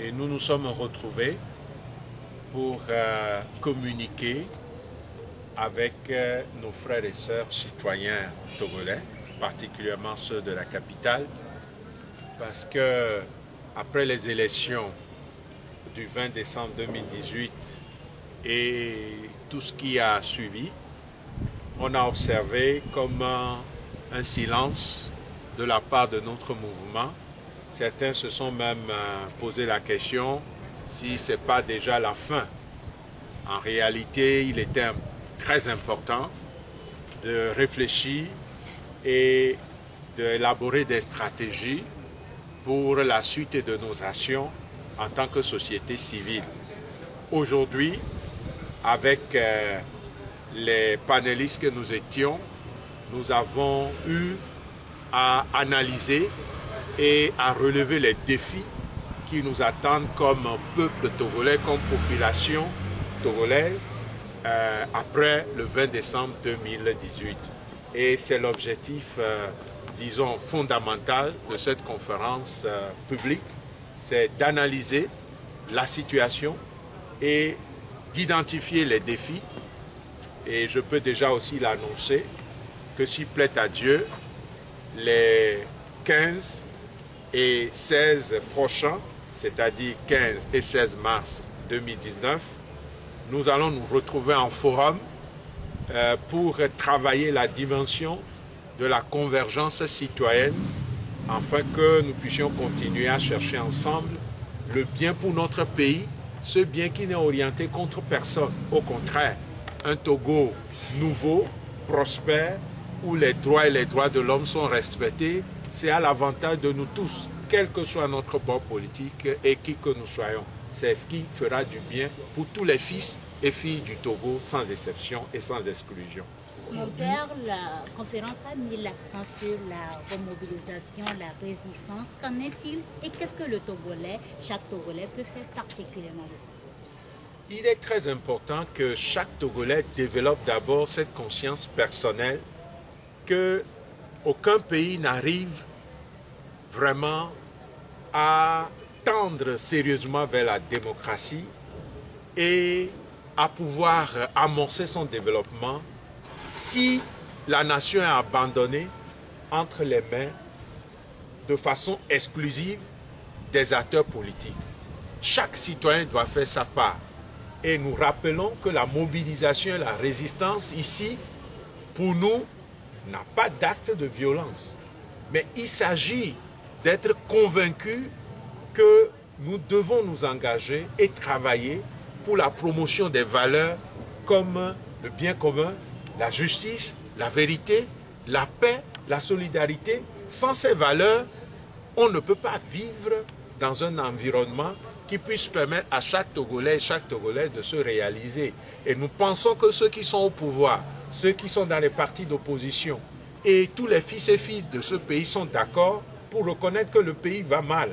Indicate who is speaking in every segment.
Speaker 1: et nous nous sommes retrouvés pour communiquer avec nos frères et sœurs citoyens togolais, particulièrement ceux de la capitale, parce que après les élections du 20 décembre 2018 et tout ce qui a suivi, on a observé comme un silence de la part de notre mouvement. Certains se sont même posé la question si ce n'est pas déjà la fin. En réalité, il était très important de réfléchir et d'élaborer des stratégies pour la suite de nos actions en tant que société civile. Aujourd'hui, avec les panélistes que nous étions, nous avons eu à analyser et à relever les défis qui nous attendent comme peuple togolais, comme population togolaise après le 20 décembre 2018. Et c'est l'objectif, disons, fondamental de cette conférence publique, c'est d'analyser la situation et d'identifier les défis. Et je peux déjà aussi l'annoncer que s'il plaît à Dieu, les 15 et 16 prochains, c'est-à-dire 15 et 16 mars 2019, nous allons nous retrouver en forum pour travailler la dimension de la convergence citoyenne afin que nous puissions continuer à chercher ensemble le bien pour notre pays, ce bien qui n'est orienté contre personne. Au contraire, un Togo nouveau, prospère, où les droits et les droits de l'homme sont respectés, c'est à l'avantage de nous tous, quel que soit notre bord politique et qui que nous soyons. C'est ce qui fera du bien pour tous les fils et filles du Togo, sans exception et sans exclusion.
Speaker 2: Mon père, la conférence a mis l'accent sur la remobilisation, la résistance. Qu'en est-il et qu'est-ce que le Togolais, chaque Togolais peut faire particulièrement de ça?
Speaker 1: Il est très important que chaque Togolais développe d'abord cette conscience personnelle qu'aucun pays n'arrive vraiment à tendre sérieusement vers la démocratie et à pouvoir amorcer son développement si la nation est abandonnée entre les mains de façon exclusive des acteurs politiques. Chaque citoyen doit faire sa part. Et nous rappelons que la mobilisation et la résistance ici, pour nous, n'a pas d'acte de violence. Mais il s'agit d'être convaincus que nous devons nous engager et travailler pour la promotion des valeurs comme le bien commun, la justice, la vérité, la paix, la solidarité. Sans ces valeurs, on ne peut pas vivre dans un environnement qui puisse permettre à chaque Togolais et chaque Togolais de se réaliser. Et nous pensons que ceux qui sont au pouvoir, ceux qui sont dans les partis d'opposition et tous les fils et filles de ce pays sont d'accord pour reconnaître que le pays va mal.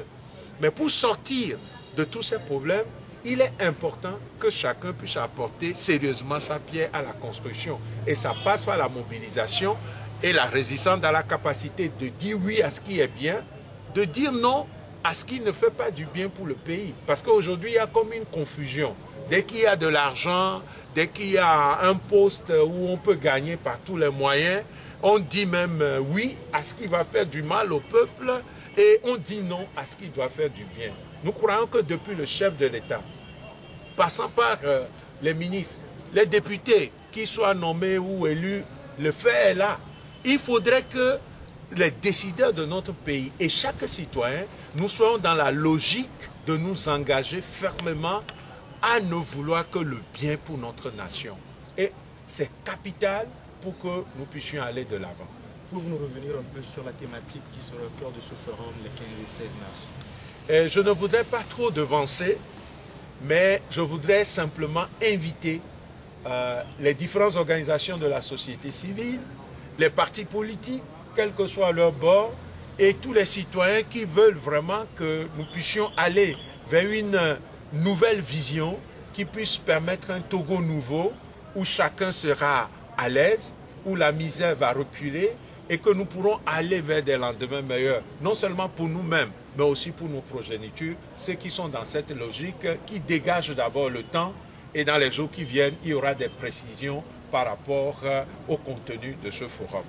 Speaker 1: Mais pour sortir de tous ces problèmes, il est important que chacun puisse apporter sérieusement sa pierre à la construction. Et ça passe par la mobilisation et la résistance dans la capacité de dire oui à ce qui est bien, de dire non à ce qui ne fait pas du bien pour le pays. Parce qu'aujourd'hui, il y a comme une confusion. Dès qu'il y a de l'argent, dès qu'il y a un poste où on peut gagner par tous les moyens, on dit même oui à ce qui va faire du mal au peuple et on dit non à ce qui doit faire du bien. Nous croyons que depuis le chef de l'État, passant par les ministres, les députés, qu'ils soient nommés ou élus, le fait est là. Il faudrait que les décideurs de notre pays et chaque citoyen, nous soyons dans la logique de nous engager fermement à ne vouloir que le bien pour notre nation. Et c'est capital pour que nous puissions aller de l'avant.
Speaker 3: Pouvez-vous nous revenir un peu sur la thématique qui sera au cœur de ce forum les 15 et 16 mars?
Speaker 1: Je ne voudrais pas trop devancer, mais je voudrais simplement inviter les différentes organisations de la société civile, les partis politiques, quel que soit leur bord, et tous les citoyens qui veulent vraiment que nous puissions aller vers une nouvelle vision qui puisse permettre un Togo nouveau où chacun sera à l'aise, où la misère va reculer et que nous pourrons aller vers des lendemains meilleurs, non seulement pour nous-mêmes, mais aussi pour nos progénitures, ceux qui sont dans cette logique, qui dégagent d'abord le temps, et dans les jours qui viennent, il y aura des précisions par rapport au contenu de ce forum.